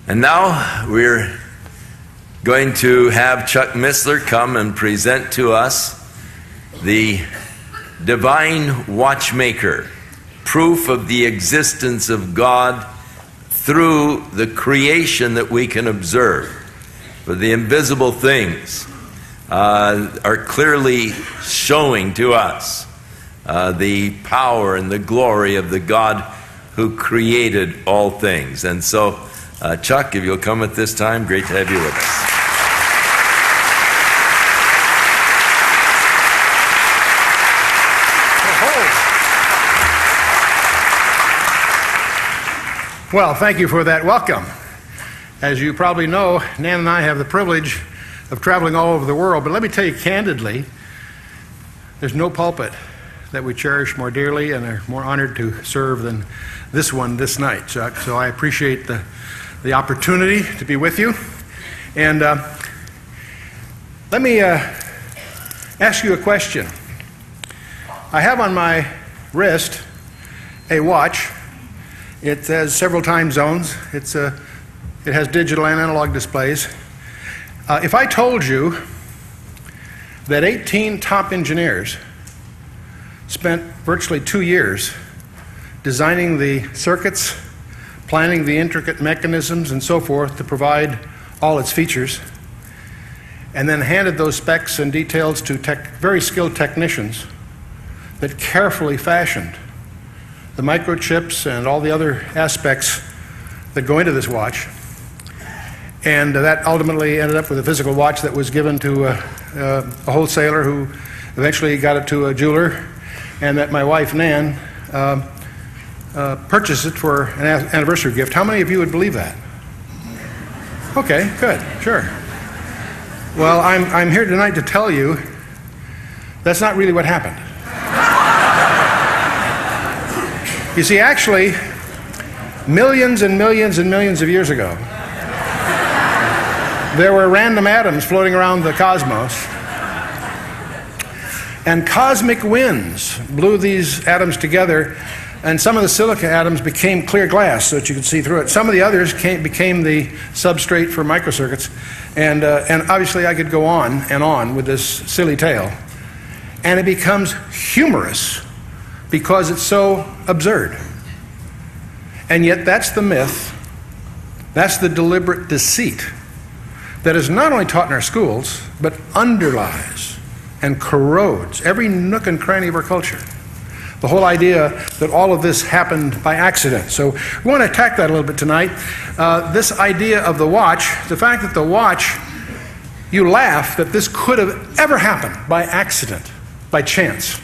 And now we're going to have Chuck Missler come and present to us the Divine Watchmaker, proof of the existence of God through the creation that we can observe. For the invisible things are clearly showing to us the power and the glory of the God who created all things. And so, Chuck, if you'll come at this time, great to have you with us. Well, thank you for that welcome. As you probably know, Nan and I have the privilege of traveling all over the world, but let me tell you candidly, there's no pulpit that we cherish more dearly and are more honored to serve than this one this night, Chuck. So I appreciate the opportunity to be with you. And let me ask you a question. I have on my wrist a watch. It has several time zones. It has digital and analog displays. If I told you that 18 top engineers spent virtually 2 years designing the circuits, planning the intricate mechanisms and so forth to provide all its features, and then handed those specs and details to very skilled technicians that carefully fashioned the microchips and all the other aspects that go into this watch. And that ultimately ended up with a physical watch that was given to a wholesaler who eventually got it to a jeweler, and that my wife, Nan, purchased it for an anniversary gift. How many of you would believe that? Okay, good, sure. Well, I'm here tonight to tell you that's not really what happened. You see, actually, millions and millions and millions of years ago, there were random atoms floating around the cosmos, and cosmic winds blew these atoms together, and some of the silica atoms became clear glass so that you could see through it. Some of the others became the substrate for microcircuits, and obviously I could go on and on with this silly tale, and it becomes humorous because it's so absurd. And yet that's the myth, that's the deliberate deceit that is not only taught in our schools, but underlies and corrodes every nook and cranny of our culture. The whole idea that all of this happened by accident. So we want to attack that a little bit tonight. This idea of the watch, the fact that the watch, you laugh that this could have ever happened by accident, by chance.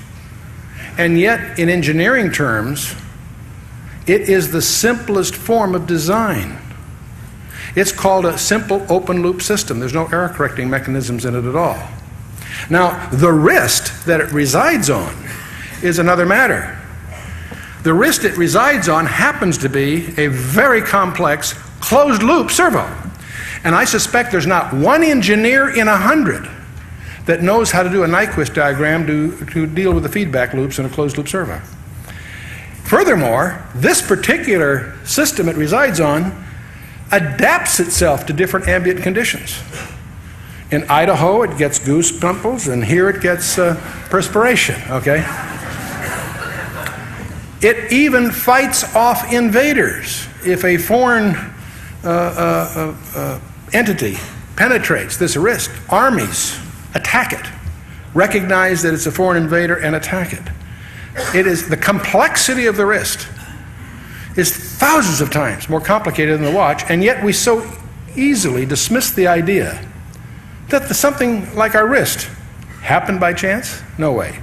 And yet, in engineering terms, it is the simplest form of design. It's called a simple open-loop system. There's no error-correcting mechanisms in it at all. Now, the wrist that it resides on is another matter. The wrist it resides on happens to be a very complex closed-loop servo. And I suspect there's not one engineer in 100 that knows how to do a Nyquist diagram to deal with the feedback loops in a closed-loop servo. Furthermore, this particular system it resides on adapts itself to different ambient conditions. In Idaho, it gets goose pimples, and here it gets perspiration, okay? It even fights off invaders. If a foreign entity penetrates this wrist, armies attack it, recognize that it's a foreign invader, and attack it. It is the complexity of the wrist is thousands of times more complicated than the watch, and yet we so easily dismiss the idea that something like our wrist happened by chance? No way.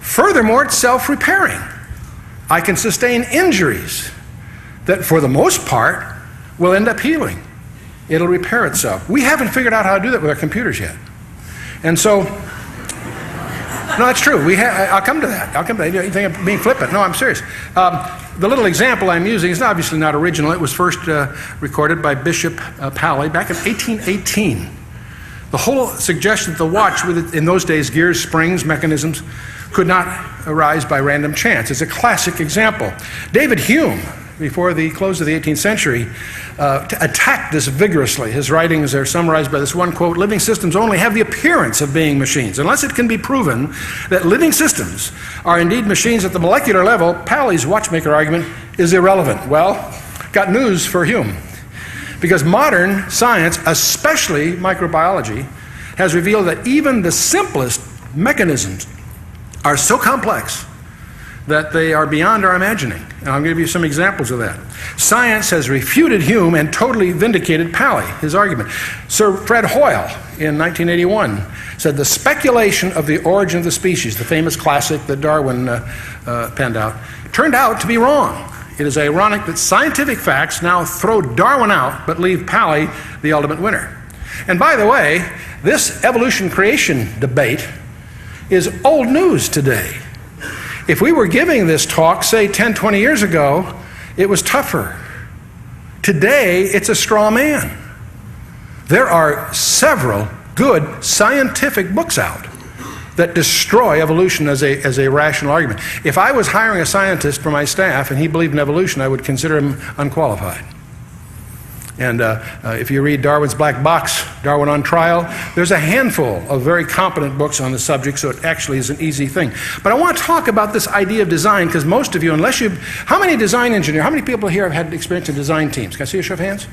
Furthermore, it's self-repairing. I can sustain injuries that, for the most part, will end up healing. It'll repair itself. We haven't figured out how to do that with our computers yet. And so, no, that's true. I'll come to that. You think I'm being flippant? No, I'm serious. The little example I'm using is obviously not original. It was first recorded by Bishop Pally back in 1818. The whole suggestion that the watch, with in those days gears, springs, mechanisms, could not arise by random chance. It's a classic example. David Hume before the close of the 18th century, attacked this vigorously. His writings are summarized by this one quote: "Living systems only have the appearance of being machines. Unless it can be proven that living systems are indeed machines at the molecular level, Paley's watchmaker argument is irrelevant." Well, got news for Hume. Because modern science, especially microbiology, has revealed that even the simplest mechanisms are so complex that they are beyond our imagining. And I'll give you some examples of that. Science has refuted Hume and totally vindicated Paley, his argument. Sir Fred Hoyle, in 1981, said the speculation of the origin of the species, the famous classic that Darwin penned out, turned out to be wrong. It is ironic that scientific facts now throw Darwin out but leave Paley the ultimate winner. And by the way, this evolution-creation debate is old news today. If we were giving this talk, say 10, 20 years ago, it was tougher. Today, it's a straw man. There are several good scientific books out that destroy evolution as a rational argument. If I was hiring a scientist for my staff and he believed in evolution, I would consider him unqualified. And if you read Darwin's Black Box, Darwin on Trial, there's a handful of very competent books on the subject, so it actually is an easy thing. But I want to talk about this idea of design, because most of you, how many design engineers, how many people here have had experience in design teams? Can I see a show of hands?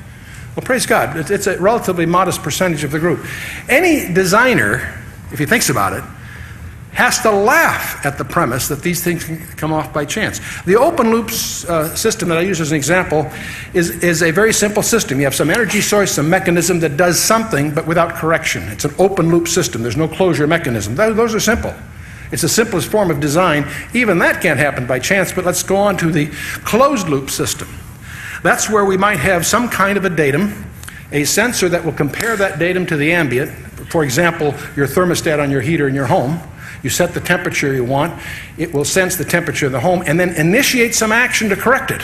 Well, praise God. It's a relatively modest percentage of the group. Any designer, if he thinks about it, has to laugh at the premise that these things can come off by chance. The open loop system that I use as an example is a very simple system. You have some energy source, some mechanism that does something, but without correction. It's an open loop system. There's no closure mechanism. Those are simple. It's the simplest form of design. Even that can't happen by chance, but let's go on to the closed loop system. That's where we might have some kind of a datum, a sensor that will compare that datum to the ambient. For example, your thermostat on your heater in your home. You set the temperature you want, it will sense the temperature of the home and then initiate some action to correct it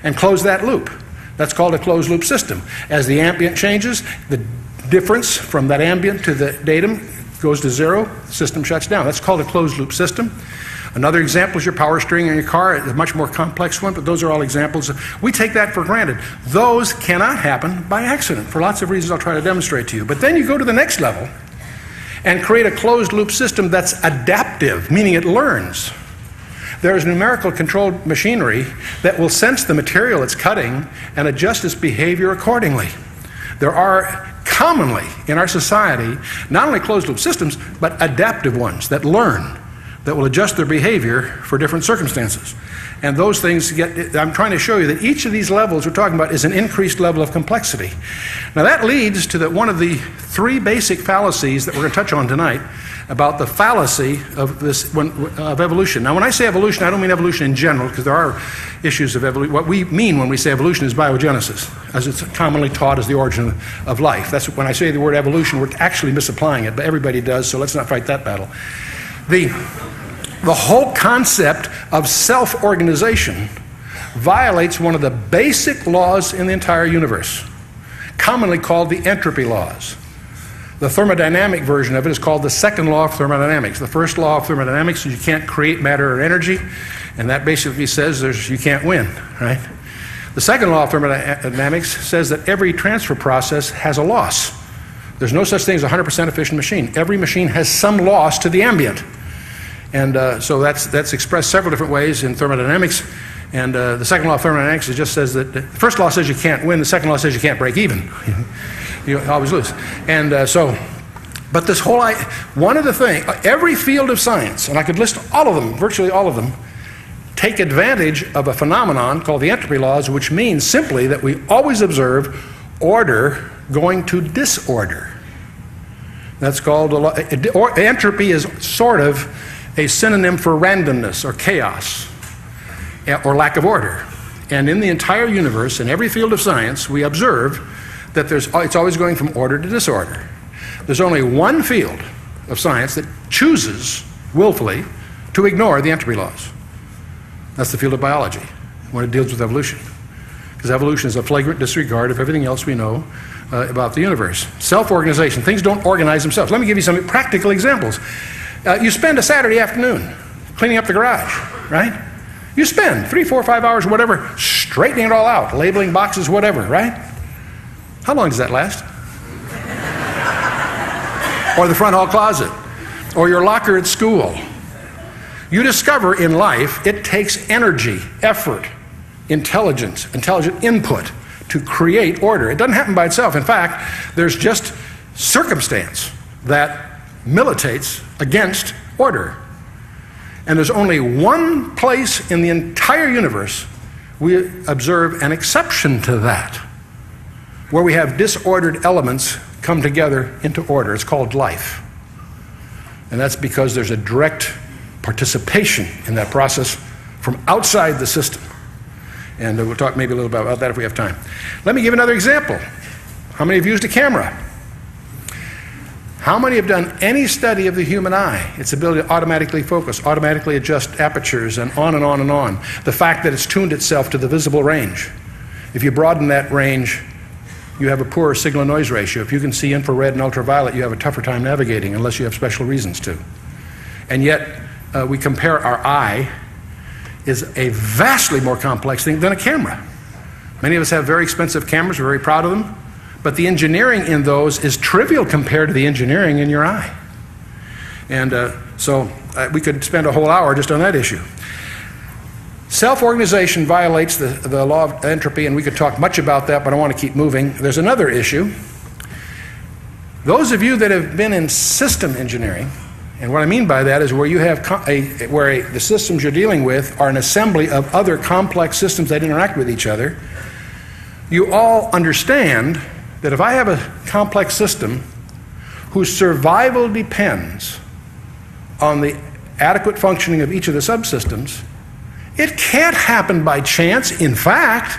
and close that loop. That's called a closed loop system. As the ambient changes, the difference from that ambient to the datum goes to zero, the system shuts down. That's called a closed loop system. Another example is your power steering in your car, a much more complex one, but those are all examples. We take that for granted. Those cannot happen by accident for lots of reasons I'll try to demonstrate to you. But then you go to the next level and create a closed loop system that's adaptive, meaning it learns. There is numerical controlled machinery that will sense the material it's cutting and adjust its behavior accordingly. There are commonly in our society not only closed loop systems, but adaptive ones that learn, that will adjust their behavior for different circumstances. And those things I'm trying to show you that each of these levels we're talking about is an increased level of complexity. Now that leads to one of the three basic fallacies that we're going to touch on tonight about the fallacy of evolution. Now when I say evolution, I don't mean evolution in general, because there are issues of evolution. What we mean when we say evolution is biogenesis, as it's commonly taught as the origin of life. That's when I say the word evolution, we're actually misapplying it, but everybody does, so let's not fight that battle. The whole concept of self-organization violates one of the basic laws in the entire universe, commonly called the entropy laws. The thermodynamic version of it is called the second law of thermodynamics. The first law of thermodynamics is you can't create matter or energy, and that basically says you can't win, right? The second law of thermodynamics says that every transfer process has a loss. There's no such thing as a 100% efficient machine. Every machine has some loss to the ambient. And so that's expressed several different ways in thermodynamics. And the second law of thermodynamics just says that the first law says you can't win, the second law says you can't break even. You always lose. And but this whole, one of the things, every field of science, and I could list all of them, virtually all of them, take advantage of a phenomenon called the entropy laws, which means simply that we always observe order going to disorder. That's called entropy is sort of a synonym for randomness or chaos or lack of order. And in the entire universe, in every field of science, we observe that it's always going from order to disorder. There's only one field of science that chooses willfully to ignore the entropy laws. That's the field of biology, when it deals with evolution. Because evolution is a flagrant disregard of everything else we know about the universe. Self-organization, things don't organize themselves. Let me give you some practical examples. You spend a Saturday afternoon cleaning up the garage, right? You spend 3, 4, 5 hours, whatever, straightening it all out, labeling boxes, whatever, right? How long does that last? Or the front hall closet, or your locker at school. You discover in life it takes energy, effort, intelligent input to create order. It doesn't happen by itself. In fact, there's just circumstance that militates against order. And there's only one place in the entire universe we observe an exception to that, where we have disordered elements come together into order. It's called life. And that's because there's a direct participation in that process from outside the system. And we'll talk maybe a little bit about that if we have time. Let me give another example. How many have used a camera? How many have done any study of the human eye? Its ability to automatically focus, automatically adjust apertures, and on and on and on. The fact that it's tuned itself to the visible range. If you broaden that range, you have a poorer signal-noise ratio. If you can see infrared and ultraviolet, you have a tougher time navigating unless you have special reasons to. And yet, we compare our eye is a vastly more complex thing than a camera. Many of us have very expensive cameras. We're very proud of them. But the engineering in those is trivial compared to the engineering in your eye. And so we could spend a whole hour just on that issue. Self-organization violates the law of entropy, and we could talk much about that, but I want to keep moving. There's another issue. Those of you that have been in system engineering, and what I mean by that is where you have the systems you're dealing with are an assembly of other complex systems that interact with each other, you all understand that if I have a complex system whose survival depends on the adequate functioning of each of the subsystems, it can't happen by chance. In fact,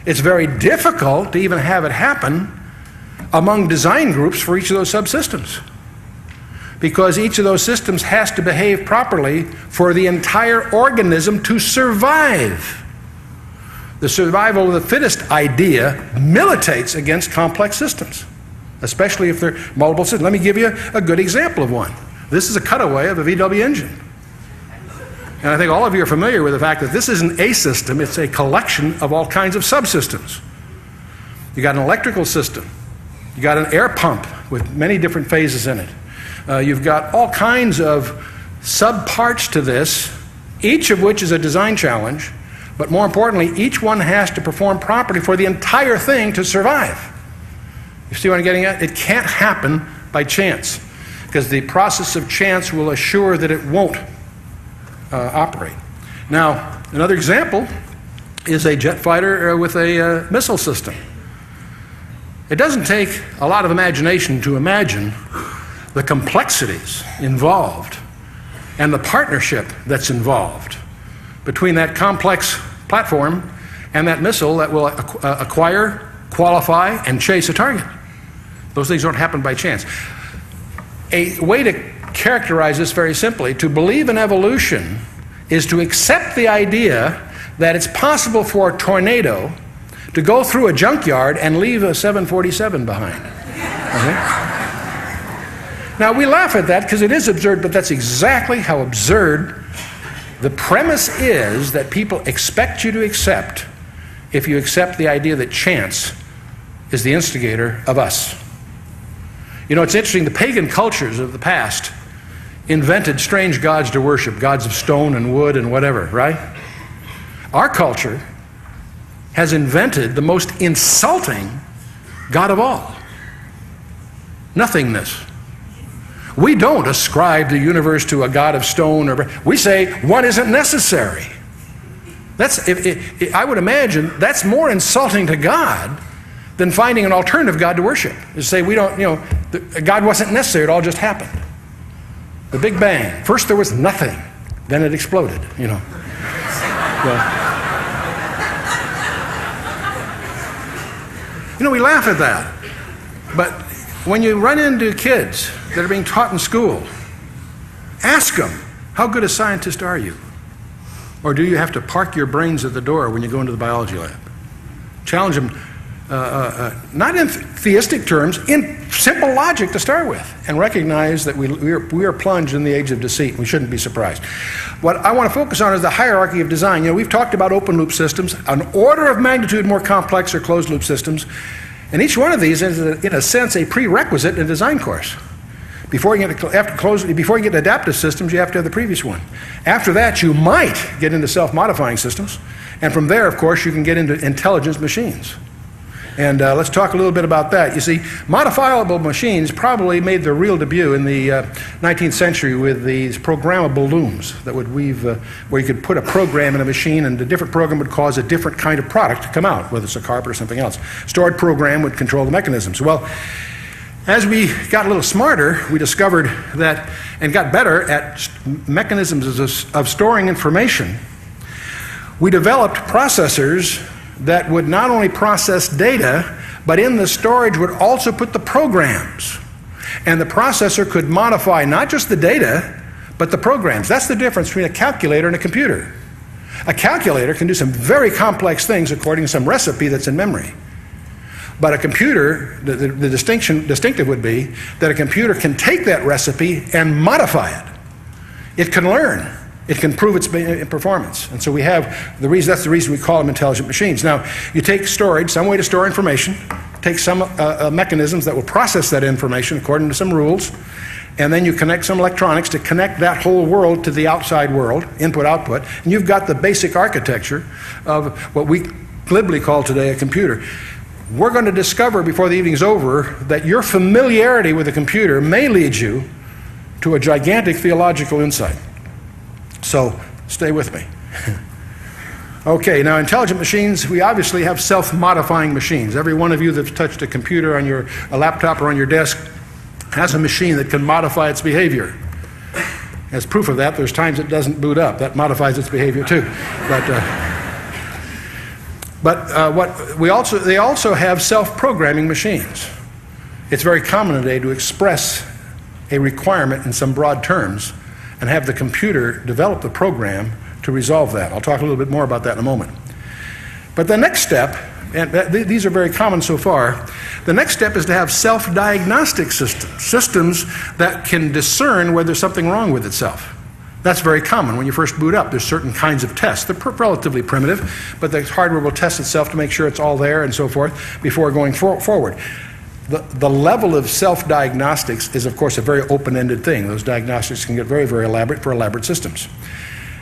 it's very difficult to even have it happen among design groups for each of those subsystems, because each of those systems has to behave properly for the entire organism to survive. The survival of the fittest idea militates against complex systems, especially if they're multiple systems. Let me give you a good example of one. This is a cutaway of a VW engine. And I think all of you are familiar with the fact that this isn't a system, it's a collection of all kinds of subsystems. You got an electrical system, you got an air pump with many different phases in it. You've got all kinds of subparts to this, each of which is a design challenge. But more importantly, each one has to perform properly for the entire thing to survive. You see what I'm getting at? It can't happen by chance, because the process of chance will assure that it won't operate. Now, another example is a jet fighter with a missile system. It doesn't take a lot of imagination to imagine the complexities involved and the partnership that's involved between that complex platform and that missile that will acquire, qualify, and chase a target. Those things don't happen by chance. A way to characterize this very simply, to believe in evolution is to accept the idea that it's possible for a tornado to go through a junkyard and leave a 747 behind. Okay? Now, we laugh at that because it is absurd, but that's exactly how absurd the premise is that people expect you to accept if you accept the idea that chance is the instigator of us. You know, it's interesting, the pagan cultures of the past invented strange gods to worship, gods of stone and wood and whatever, right? Our culture has invented the most insulting god of all, nothingness. We don't ascribe the universe to a god of stone, or we say one isn't necessary. I would imagine that's more insulting to God than finding an alternative god to worship. To say we don't, God wasn't necessary, it all just happened. The Big Bang. First there was nothing, then it exploded, we laugh at that. But when you run into kids that are being taught in school, ask them, how good a scientist are you? Or do you have to park your brains at the door when you go into the biology lab? Challenge them, not in theistic terms, in simple logic to start with, and recognize that we are plunged in the age of deceit. We shouldn't be surprised. What I want to focus on is the hierarchy of design. You know, we've talked about open loop systems, an order of magnitude more complex are closed loop systems, and each one of these is, in a sense, a prerequisite in a design course. Before you get to adaptive systems, you have to have the previous one. After that, you might get into self-modifying systems, and from there, of course, you can get into intelligence machines. And let's talk a little bit about that. You see, modifiable machines probably made their real debut in the 19th century with these programmable looms that would weave, where you could put a program in a machine, and the different program would cause a different kind of product to come out, whether it's a carpet or something else. Stored program would control the mechanisms. Well, as we got a little smarter, we discovered that, and got better at mechanisms of storing information, we developed processors that would not only process data, but in the storage would also put the programs. And the processor could modify not just the data, but the programs. That's the difference between a calculator and a computer. A calculator can do some very complex things according to some recipe that's in memory. But a computer, the distinctive would be that a computer can take that recipe and modify it. It can learn. It can prove its performance. And so we have that's the reason we call them intelligent machines. Now, you take storage, some way to store information, take some mechanisms that will process that information according to some rules, and then you connect some electronics to connect that whole world to the outside world, input-output, and you've got the basic architecture of what we glibly call today a computer. We're going to discover before the evening's over that your familiarity with a computer may lead you to a gigantic theological insight. So, stay with me. Okay, now intelligent machines, we obviously have self-modifying machines. Every one of you that's touched a computer on a laptop or on your desk has a machine that can modify its behavior. As proof of that, there's times it doesn't boot up. That modifies its behavior too. They also have self-programming machines. It's very common today to express a requirement in some broad terms and have the computer develop the program to resolve that. I'll talk a little bit more about that in a moment. But the next step, and these are very common so far, the next step is to have self-diagnostic systems that can discern whether there's something wrong with itself. That's very common. When you first boot up, there's certain kinds of tests. They're relatively primitive, but the hardware will test itself to make sure it's all there and so forth before going forward. The level of self-diagnostics is, of course, a very open-ended thing. Those diagnostics can get very, very elaborate for elaborate systems.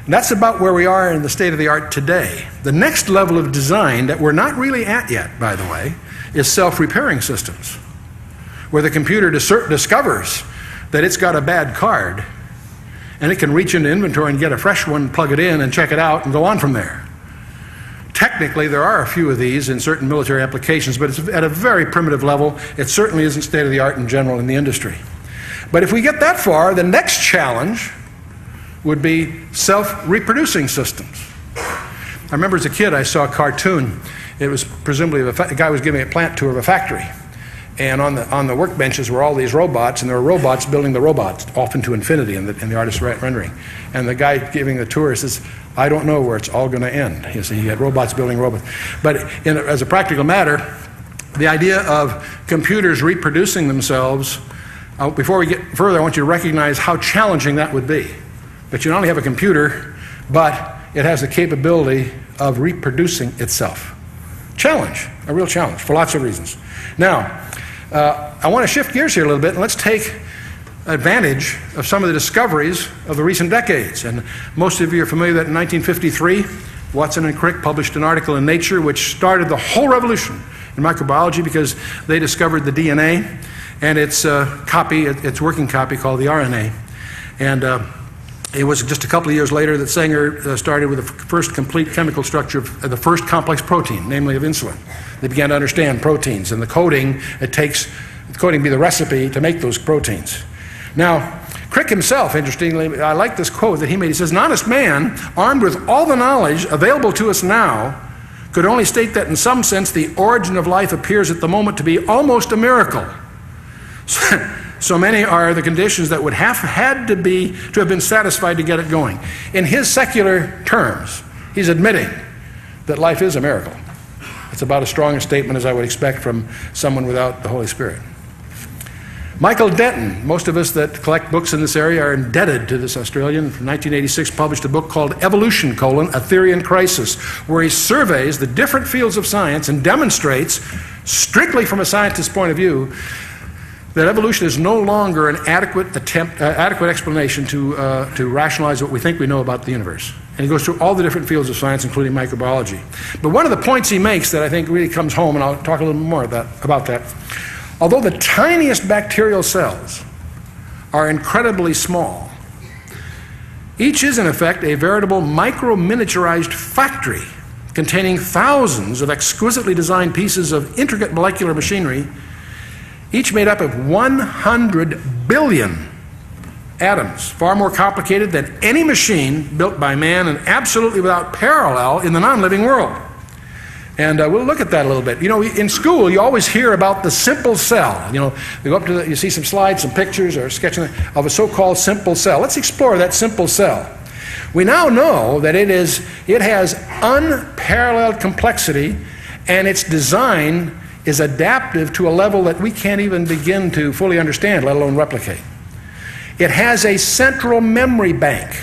And that's about where we are in the state of the art today. The next level of design that we're not really at yet, by the way, is self-repairing systems, where the computer discovers that it's got a bad card, and it can reach into inventory and get a fresh one, plug it in, and check it out, and go on from there. Technically, there are a few of these in certain military applications, but it's at a very primitive level. It certainly isn't state-of-the-art in general in the industry. But if we get that far, the next challenge would be self-reproducing systems. I remember as a kid, I saw a cartoon. It was presumably a guy was giving a plant tour of a factory. And on the workbenches were all these robots, and there were robots building the robots, often to infinity in the artist's rendering. And the guy giving the tour says, I don't know where it's all going to end. You see, he had robots building robots. But as a practical matter, the idea of computers reproducing themselves, before we get further, I want you to recognize how challenging that would be. That you not only have a computer, but it has the capability of reproducing itself. Challenge, a real challenge, for lots of reasons. Now, I want to shift gears here a little bit, and let's take advantage of some of the discoveries of the recent decades. And most of you are familiar that in 1953, Watson and Crick published an article in Nature which started the whole revolution in microbiology because they discovered the DNA and its working copy called the RNA. And it was just a couple of years later that Sanger started with the first complete chemical structure of the first complex protein, namely of insulin. They began to understand proteins and the coding be the recipe to make those proteins. Now, Crick himself, interestingly, I like this quote that he made. He says, an honest man, armed with all the knowledge available to us now, could only state that in some sense the origin of life appears at the moment to be almost a miracle. So many are the conditions that would have had to have been satisfied to get it going. In his secular terms, he's admitting that life is a miracle. It's about as strong a statement as I would expect from someone without the Holy Spirit. Michael Denton, most of us that collect books in this area are indebted to this Australian. From 1986, published a book called Evolution, a Theory in Crisis, where he surveys the different fields of science and demonstrates, strictly from a scientist's point of view, that evolution is no longer an adequate explanation to rationalize what we think we know about the universe. And he goes through all the different fields of science, including microbiology. But one of the points he makes that I think really comes home, and I'll talk a little more about that, although the tiniest bacterial cells are incredibly small, each is in effect a veritable micro-miniaturized factory containing thousands of exquisitely designed pieces of intricate molecular machinery, each made up of 100 billion atoms, far more complicated than any machine built by man and absolutely without parallel in the non-living world. And we'll look at that a little bit. You know, in school, you always hear about the simple cell. You know, you go up to you see some slides, some pictures, or sketching of a so-called simple cell. Let's explore that simple cell. We now know that it has unparalleled complexity, and its design is adaptive to a level that we can't even begin to fully understand, let alone replicate. It has a central memory bank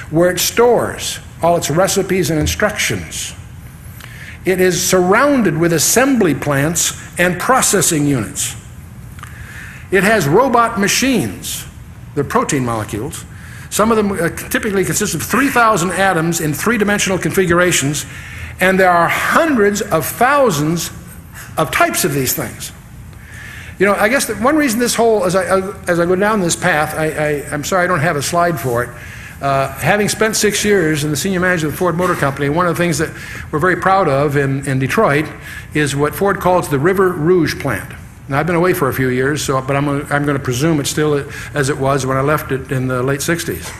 where it stores all its recipes and instructions. It is surrounded with assembly plants and processing units. It has robot machines, they're protein molecules. Some of them typically consist of 3,000 atoms in three-dimensional configurations, and there are hundreds of thousands of types of these things. You know, I guess that one reason this whole, as I go down this path, I'm sorry I don't have a slide for it. Having spent 6 years in the senior manager of the Ford Motor Company, one of the things that we're very proud of in Detroit is what Ford calls the River Rouge plant. Now, I've been away for a few years, but I'm going to presume it's still as it was when I left it in the late 60s.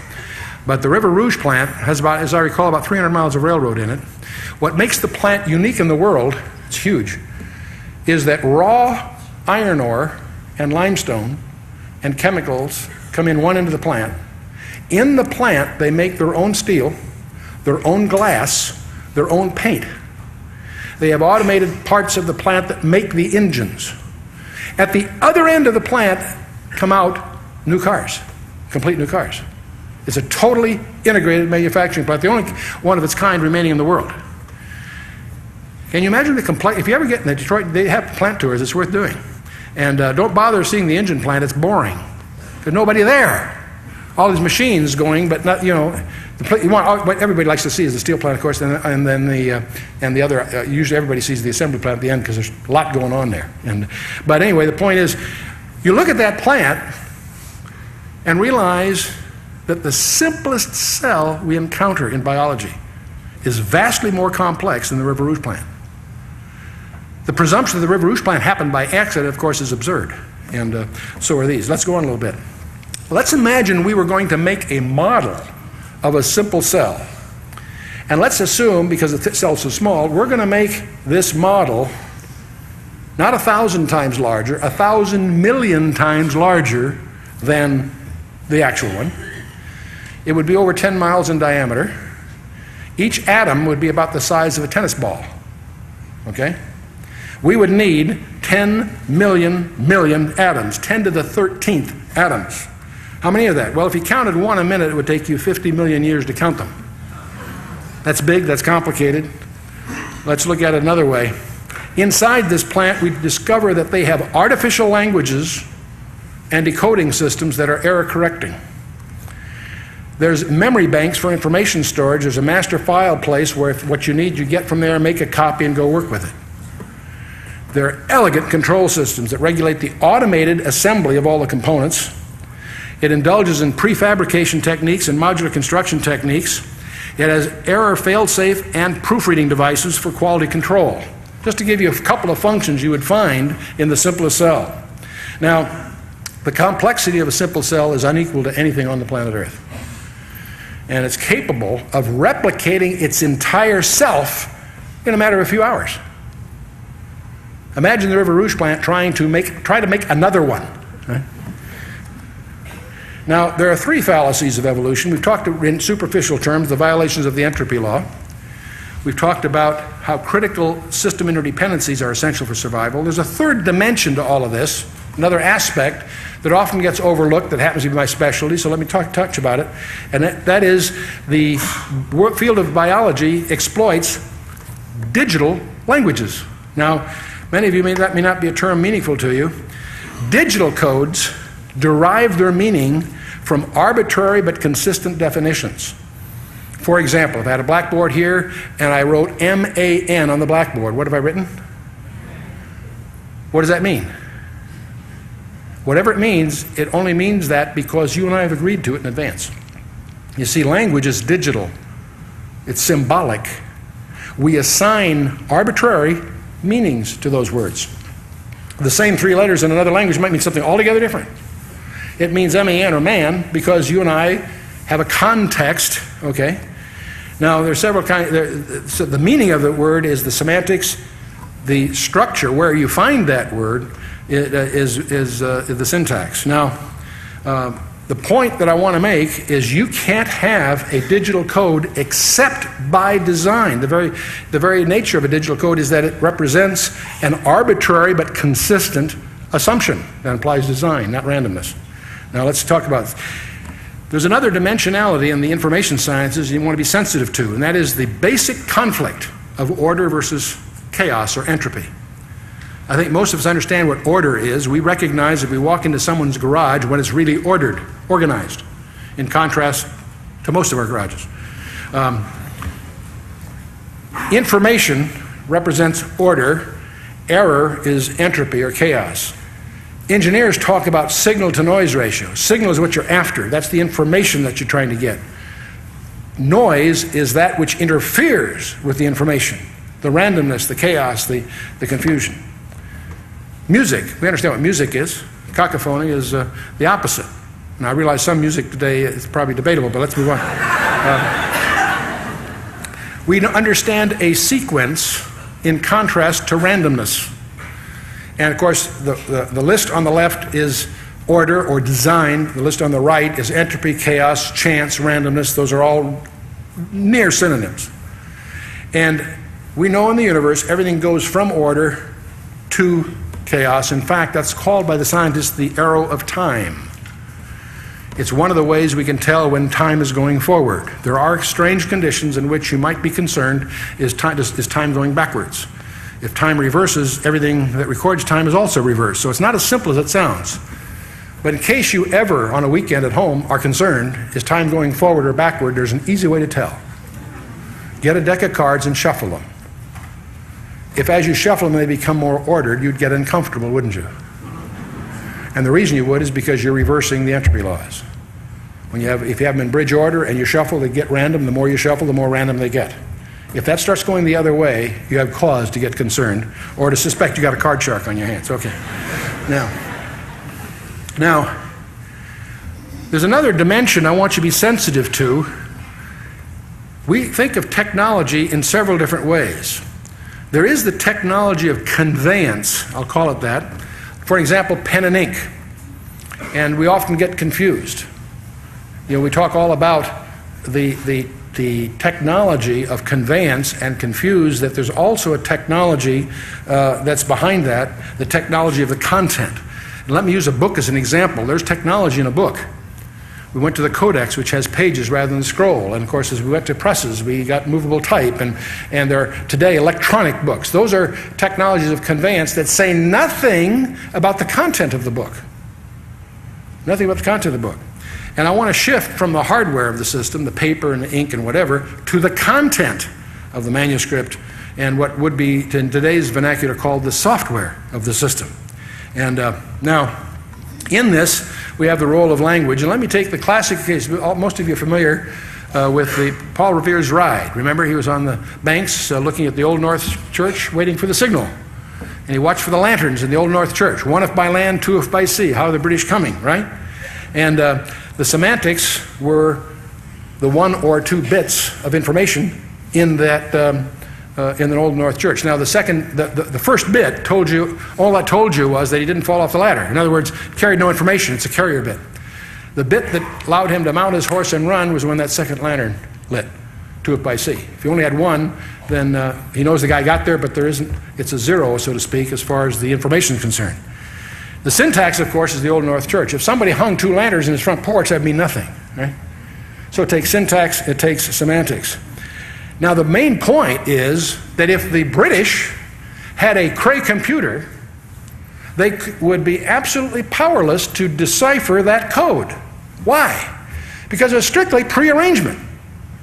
But the River Rouge plant has about, as I recall, about 300 miles of railroad in it. What makes the plant unique in the world, it's huge, is that raw iron ore and limestone and chemicals come in one end of the plant. In the plant, they make their own steel, their own glass, their own paint. They have automated parts of the plant that make the engines. At the other end of the plant come out new cars, complete new cars. It's a totally integrated manufacturing plant, the only one of its kind remaining in the world. Can you imagine the complexity? If you ever get in Detroit, they have plant tours, it's worth doing. And don't bother seeing the engine plant, it's boring. There's nobody there. All these machines going, but not, you know, what everybody likes to see is the steel plant, of course, and then the other, usually everybody sees the assembly plant at the end because there's a lot going on there. But anyway, the point is, you look at that plant and realize that the simplest cell we encounter in biology is vastly more complex than the River Rouge plant. The presumption that the River Rouge plant happened by accident, of course, is absurd, and so are these. Let's go on a little bit. Let's imagine we were going to make a model of a simple cell. And let's assume, because the cell's so small, we're going to make this model not 1,000 times larger, 1,000 million times larger than the actual one. It would be over 10 miles in diameter. Each atom would be about the size of a tennis ball. Okay? We would need 10 million atoms, 10 to the 13th atoms. How many of that? Well, if you counted one a minute, it would take you 50 million years to count them. That's big, that's complicated. Let's look at it another way. Inside this plant, we discover that they have artificial languages and decoding systems that are error correcting. There's memory banks for information storage. There's a master file place where if what you need, you get from there, make a copy, and go work with it. There are elegant control systems that regulate the automated assembly of all the components. It indulges in prefabrication techniques and modular construction techniques. It has error fail-safe and proofreading devices for quality control. Just to give you a couple of functions you would find in the simplest cell. Now, the complexity of a simple cell is unequal to anything on the planet Earth. And it's capable of replicating its entire self in a matter of a few hours. Imagine the River Rouge plant try to make another one. Right? Now, there are three fallacies of evolution. We've talked in superficial terms, the violations of the entropy law. We've talked about how critical system interdependencies are essential for survival. There's a third dimension to all of this, another aspect that often gets overlooked that happens to be my specialty, so let me touch about it. And that is the field of biology exploits digital languages. Now, many of you that may not be a term meaningful to you. Digital codes derive their meaning from arbitrary but consistent definitions. For example, if I had a blackboard here and I wrote M-A-N on the blackboard, what have I written? What does that mean? Whatever it means, it only means that because you and I have agreed to it in advance. You see, language is digital. It's symbolic. We assign arbitrary meanings to those words. The same three letters in another language might mean something altogether different. It means M-A-N or man because you and I have a context, okay? Now, there's several kinds. So the meaning of the word is the semantics. The structure, where you find that word, is the syntax. Now, the point that I want to make is you can't have a digital code except by design. The very nature of a digital code is that it represents an arbitrary but consistent assumption that implies design, not randomness. Now let's talk about this. There's another dimensionality in the information sciences you want to be sensitive to, and that is the basic conflict of order versus chaos or entropy. I think most of us understand what order is. We recognize if we walk into someone's garage when it's really ordered, organized, in contrast to most of our garages. Information represents order. Error is entropy or chaos. Engineers talk about signal-to-noise ratio. Signal is what you're after. That's the information that you're trying to get. Noise is that which interferes with the information, the randomness, the chaos, the confusion. Music, we understand what music is. Cacophony is the opposite. Now, I realize some music today is probably debatable, but let's move on. We understand a sequence in contrast to randomness. And of course, the list on the left is order or design. The list on the right is entropy, chaos, chance, randomness. Those are all near synonyms. And we know in the universe everything goes from order to chaos. In fact, that's called by the scientists the arrow of time. It's one of the ways we can tell when time is going forward. There are strange conditions in which you might be concerned, is time going backwards? If time reverses, everything that records time is also reversed. So it's not as simple as it sounds. But in case you ever, on a weekend at home, are concerned, is time going forward or backward, there's an easy way to tell. Get a deck of cards and shuffle them. If as you shuffle them they become more ordered, you'd get uncomfortable, wouldn't you? And the reason you would is because you're reversing the entropy laws. If you have them in bridge order and you shuffle, they get random. The more you shuffle, the more random they get. If that starts going the other way, you have cause to get concerned or to suspect you got a card shark on your hands. Okay. Now, there's another dimension I want you to be sensitive to. We think of technology in several different ways. There is the technology of conveyance, I'll call it that. For example, pen and ink. And we often get confused. You know, we talk all about the technology of conveyance and confuse that there's also a technology that's behind that, the technology of the content. And let me use a book as an example. There's technology in a book. We went to the codex, which has pages rather than scroll. And of course, as we went to presses, we got movable type. And there are today electronic books. Those are technologies of conveyance that say nothing about the content of the book. Nothing about the content of the book. And I want to shift from the hardware of the system, the paper and the ink and whatever, to the content of the manuscript and what would be, in today's vernacular, called the software of the system. And now, in this, we have the role of language. And let me take the classic case. Most of you are familiar with the Paul Revere's Ride. Remember, he was on the banks looking at the Old North Church, waiting for the signal. And he watched for the lanterns in the Old North Church. One if by land, two if by sea. How are the British coming, right? And the semantics were the one or two bits of information in that in the Old North Church. Now, the first bit told you, all that told you was that he didn't fall off the ladder. In other words, carried no information. It's a carrier bit. The bit that allowed him to mount his horse and run was when that second lantern lit. to it by C. If you only had one, then he knows the guy got there, but it's a zero, so to speak, as far as the information is concerned. The syntax, of course, is the Old North Church. If somebody hung 2 lanterns in his front porch, that'd mean nothing, right? So it takes syntax, it takes semantics. Now, the main point is that if the British had a Cray computer, they would be absolutely powerless to decipher that code. Why? Because it was strictly prearrangement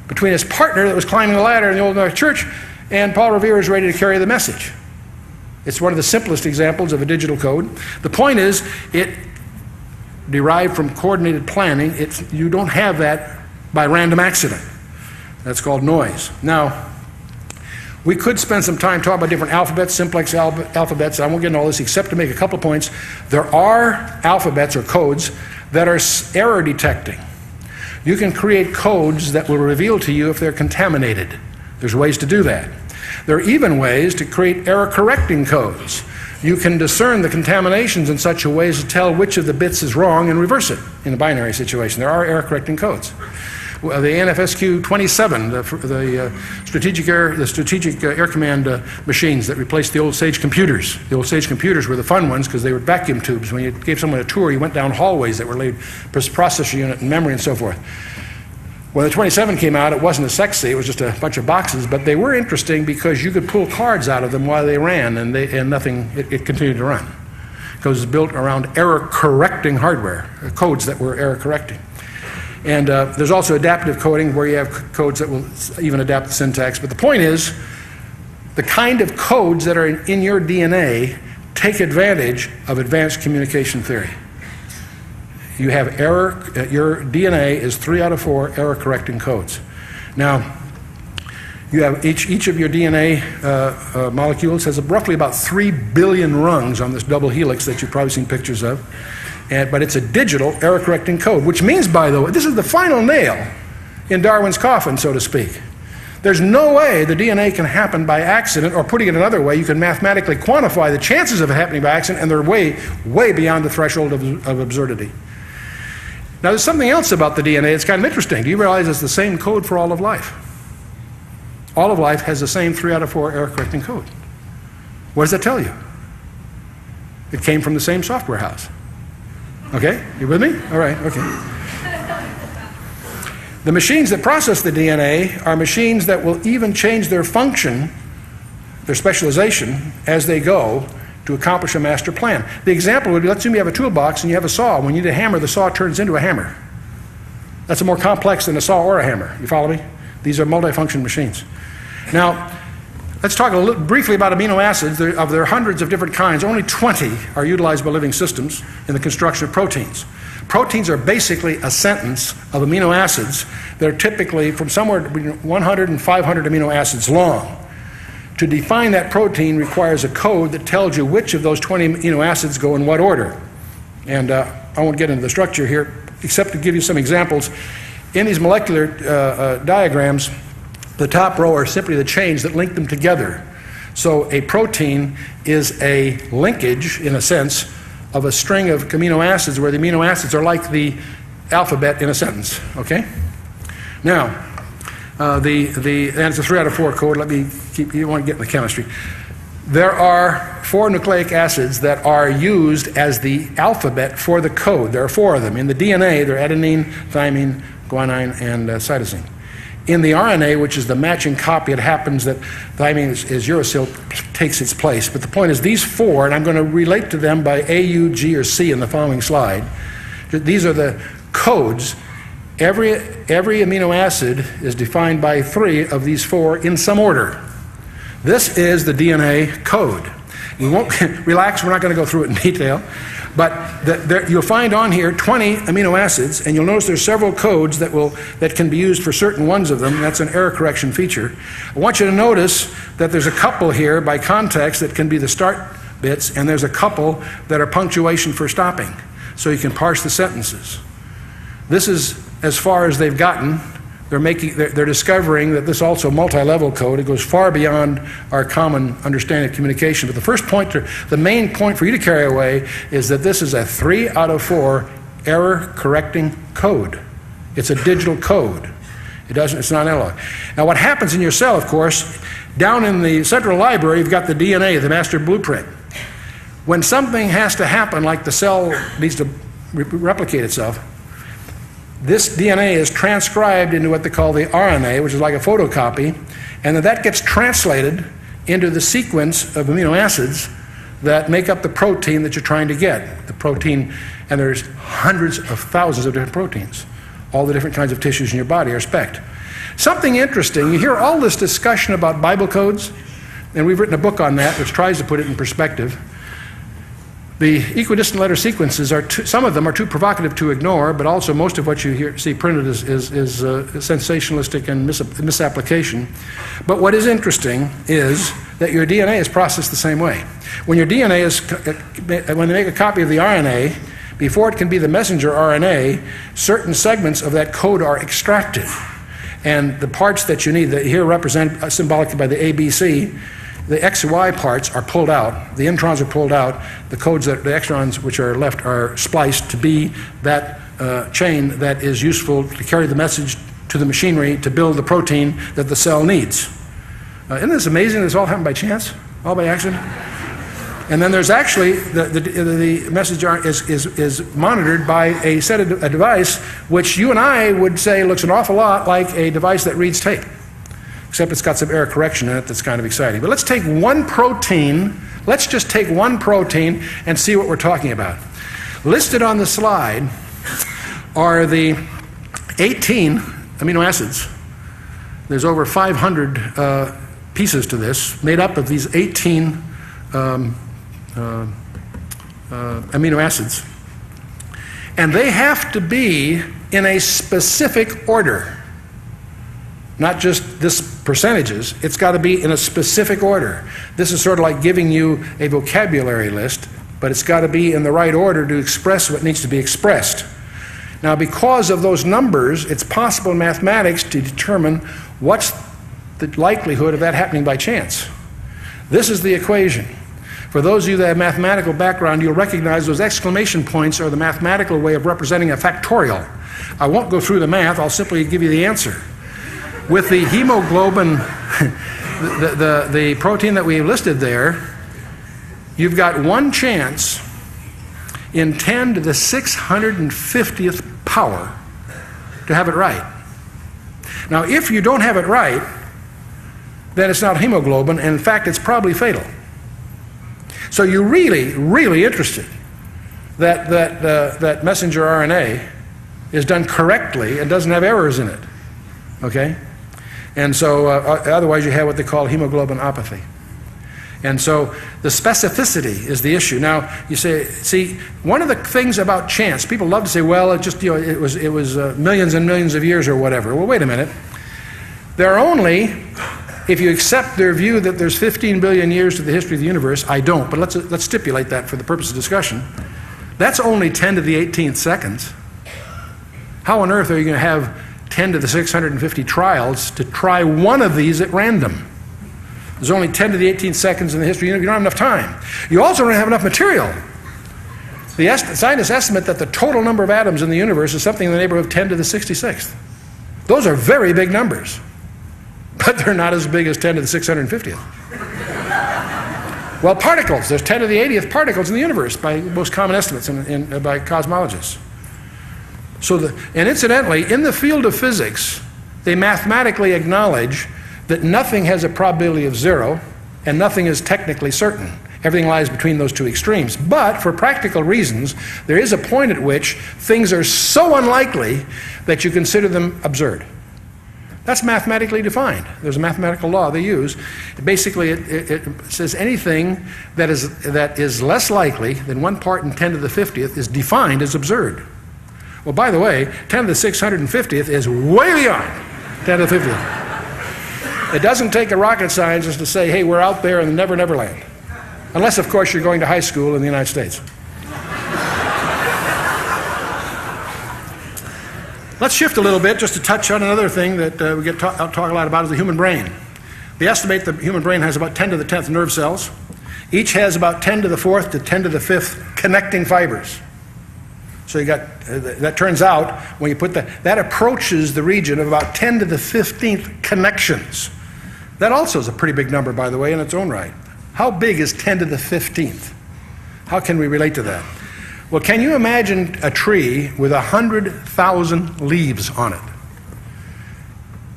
between his partner that was climbing the ladder in the Old North Church and Paul Revere is ready to carry the message. It's one of the simplest examples of a digital code. The point is, it derived from coordinated planning. You don't have that by random accident. That's called noise. Now, we could spend some time talking about different alphabets, simplex alphabets. I won't get into all this except to make a couple of points. There are alphabets or codes that are error detecting. You can create codes that will reveal to you if they're contaminated. There's ways to do that. There are even ways to create error correcting codes. You can discern the contaminations in such a way as to tell which of the bits is wrong and reverse it in a binary situation. There are error correcting codes. The NFSQ 27, the Strategic Air Command machines that replaced the old Sage computers. The old Sage computers were the fun ones because they were vacuum tubes. When you gave someone a tour, you went down hallways that were laid processor unit and memory and so forth. When the 27 came out, it wasn't as sexy. It was just a bunch of boxes, but they were interesting because you could pull cards out of them while they ran, and it continued to run because it's built around error-correcting hardware, codes that were error-correcting. And there's also adaptive coding where you have codes that will even adapt the syntax. But the point is, the kind of codes that are in your DNA take advantage of advanced communication theory. You have error, your DNA is 3 out of 4 error-correcting codes. Now, you have each of your DNA molecules has roughly about 3 billion rungs on this double helix that you've probably seen pictures of. But it's a digital error-correcting code, which means, by the way, this is the final nail in Darwin's coffin, so to speak. There's no way the DNA can happen by accident, or putting it another way, you can mathematically quantify the chances of it happening by accident, and they're way, way beyond the threshold of absurdity. Now, there's something else about the DNA that's kind of interesting. Do you realize it's the same code for all of life? All of life has the same 3 out of 4 error-correcting code. What does that tell you? It came from the same software house. Okay? You with me? All right, okay. The machines that process the DNA are machines that will even change their function, their specialization, as they go to accomplish a master plan. The example would be, let's assume you have a toolbox and you have a saw. When you need a hammer, the saw turns into a hammer. That's more complex than a saw or a hammer. You follow me? These are multifunction machines. Now, let's talk briefly about amino acids. There are hundreds of different kinds. Only 20 are utilized by living systems in the construction of proteins. Proteins are basically a sentence of amino acids that are typically from somewhere between 100 and 500 amino acids long. To define that protein requires a code that tells you which of those 20 amino acids go in what order. And I won't get into the structure here, except to give you some examples. In these molecular diagrams, the top row are simply the chains that link them together. So a protein is a linkage, in a sense, of a string of amino acids where the amino acids are like the alphabet in a sentence, okay? Now, and it's a 3 out of 4 code. You want to get in the chemistry. There are 4 nucleic acids that are used as the alphabet for the code. There are 4 of them. In the DNA, they're adenine, thymine, guanine, and cytosine. In the RNA, which is the matching copy, it happens that thymine is uracil takes its place. But the point is these 4, and I'm going to relate to them by A, U, G, or C in the following slide. These are the codes. Every amino acid is defined by 3 of these 4 in some order. This is the DNA code. We won't relax, we're not going to go through it in detail, but you'll find on here 20 amino acids, and you'll notice there's several codes that can be used for certain ones of them. That's an error correction feature. I want you to notice that there's a couple here by context that can be the start bits, and there's a couple that are punctuation for stopping, so you can parse the sentences. This is as far as they've gotten. They're discovering that this is also multi-level code. It goes far beyond our common understanding of communication. But the main point for you to carry away is that this is a 3 out of 4 error correcting code. It's a digital code. It's not analog. Now what happens in your cell, of course, down in the central library, you've got the DNA, the master blueprint. When something has to happen, like the cell needs to replicate itself, this DNA is transcribed into what they call the RNA, which is like a photocopy, and then that gets translated into the sequence of amino acids that make up the protein that you're trying to get. The protein, and there's hundreds of thousands of different proteins. All the different kinds of tissues in your body are specced. Something interesting, you hear all this discussion about Bible codes, and we've written a book on that which tries to put it in perspective. The equidistant letter sequences some of them are too provocative to ignore, but also most of what you see printed is sensationalistic and misapplication. But what is interesting is that your DNA is processed the same way. When your DNA when they make a copy of the RNA, before it can be the messenger RNA, certain segments of that code are extracted. And the parts that you need, that here represent symbolically by the ABC, the X and Y parts are pulled out, the introns are pulled out, the extrons which are left are spliced to be that chain that is useful to carry the message to the machinery to build the protein that the cell needs. Isn't this amazing? This all happened by chance, all by accident? And then there's actually, the message is monitored by a device which you and I would say looks an awful lot like a device that reads tape, except it's got some error correction in it that's kind of exciting. But let's take one protein, let's just take one protein and see what we're talking about. Listed on the slide are the 18 amino acids. There's over 500 pieces to this, made up of these 18 amino acids. And they have to be in a specific order. Not just this percentages, it's got to be in a specific order. This is sort of like giving you a vocabulary list, but it's got to be in the right order to express what needs to be expressed. Now, because of those numbers, it's possible in mathematics to determine what's the likelihood of that happening by chance. This is the equation. For those of you that have mathematical background, you'll recognize those exclamation points are the mathematical way of representing a factorial. I won't go through the math, I'll simply give you the answer. With the hemoglobin, the protein that we listed there, you've got one chance in 10 to the 650th power to have it right. Now, if you don't have it right, then it's not hemoglobin, and in fact, it's probably fatal. So you're really, really interested that messenger RNA is done correctly and doesn't have errors in it, okay? And so otherwise you have what they call hemoglobinopathy. And so the specificity is the issue. Now you say, see, one of the things about chance, people love to say, well, it just, it was millions and millions of years or whatever. Well, wait a minute. There are only, if you accept their view that there's 15 billion years to the history of the universe, I don't, but let's stipulate that for the purpose of discussion. That's only 10 to the 18th seconds. How on earth are you going to have 10 to the 650 trials to try one of these at random? There's only 10 to the 18th seconds in the history of the universe. You don't have enough time. You also don't have enough material. The scientists estimate that the total number of atoms in the universe is something in the neighborhood of 10 to the 66th. Those are very big numbers, but they're not as big as 10 to the 650th. Well, particles, there's 10 to the 80th particles in the universe by most common estimates by cosmologists. And incidentally, in the field of physics, they mathematically acknowledge that nothing has a probability of 0 and nothing is technically certain. Everything lies between those two extremes. But for practical reasons, there is a point at which things are so unlikely that you consider them absurd. That's mathematically defined. There's a mathematical law they use. Basically, it says anything that is less likely than 1 part in 10 to the 50th is defined as absurd. Well, by the way, 10 to the 650th is way beyond 10 to the 50th. It doesn't take a rocket scientist to say, hey, we're out there in the Never Never Land. Unless, of course, you're going to high school in the United States. Let's shift a little bit just to touch on another thing that we talk a lot about is the human brain. They estimate the human brain has about 10 to the 10th nerve cells. Each has about 10 to the 4th to 10 to the 5th connecting fibers. So you got, that turns out, when you put that approaches the region of about 10 to the 15th connections. That also is a pretty big number, by the way, in its own right. How big is 10 to the 15th? How can we relate to that? Well, can you imagine a tree with 100,000 leaves on it?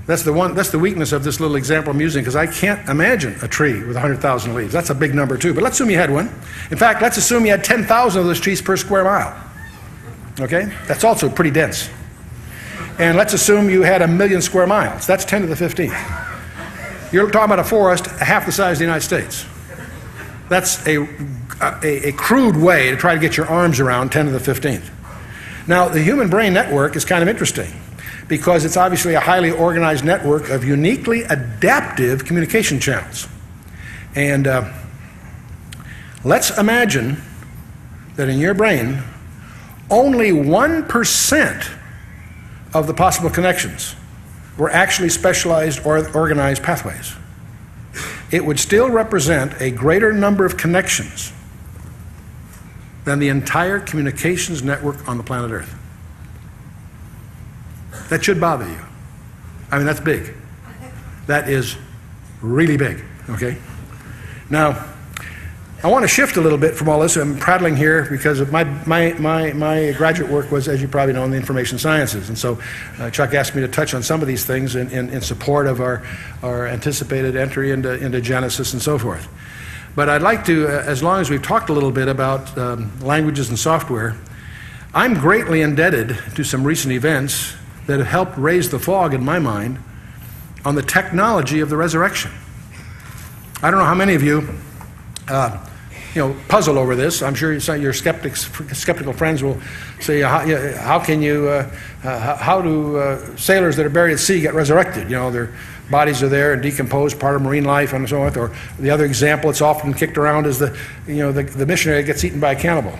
That's the weakness of this little example I'm using, because I can't imagine a tree with 100,000 leaves. That's a big number too, but let's assume you had one. In fact, let's assume you had 10,000 of those trees per square mile. Okay? That's also pretty dense. And let's assume you had 1,000,000 square miles. That's 10 to the 15th. You're talking about a forest half the size of the United States. That's a crude way to try to get your arms around 10 to the 15th. Now, the human brain network is kind of interesting because it's obviously a highly organized network of uniquely adaptive communication channels. And let's imagine that in your brain, only 1% of the possible connections were actually specialized or organized pathways. It would still represent a greater number of connections than the entire communications network on the planet Earth. That should bother you. I mean, that's big. That is really big, okay? Now, I want to shift a little bit from all this. I'm prattling here because of my graduate work was, as you probably know, in the information sciences. And so Chuck asked me to touch on some of these things in support of our anticipated entry into Genesis and so forth. But I'd like to, as long as we've talked a little bit about languages and software, I'm greatly indebted to some recent events that have helped raise the fog in my mind on the technology of the resurrection. I don't know how many of you puzzle over this. I'm sure your skeptical friends will say, how do sailors that are buried at sea get resurrected? You know, their bodies are there and decomposed, part of marine life and so forth. Or the other example that's often kicked around is the missionary gets eaten by a cannibal.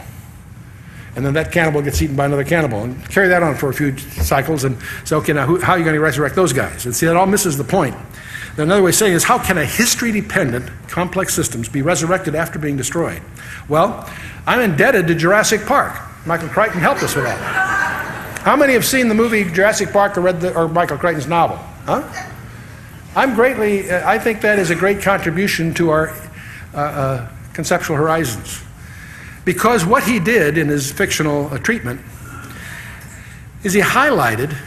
And then that cannibal gets eaten by another cannibal. And carry that on for a few cycles and say, okay, now how are you going to resurrect those guys? And see, that all misses the point. Another way of saying is, how can a history-dependent, complex systems be resurrected after being destroyed? Well, I'm indebted to Jurassic Park. Michael Crichton helped us with that. How many have seen the movie Jurassic Park or read Michael Crichton's novel? Huh? I think that is a great contribution to our conceptual horizons. Because what he did in his fictional treatment is he highlighted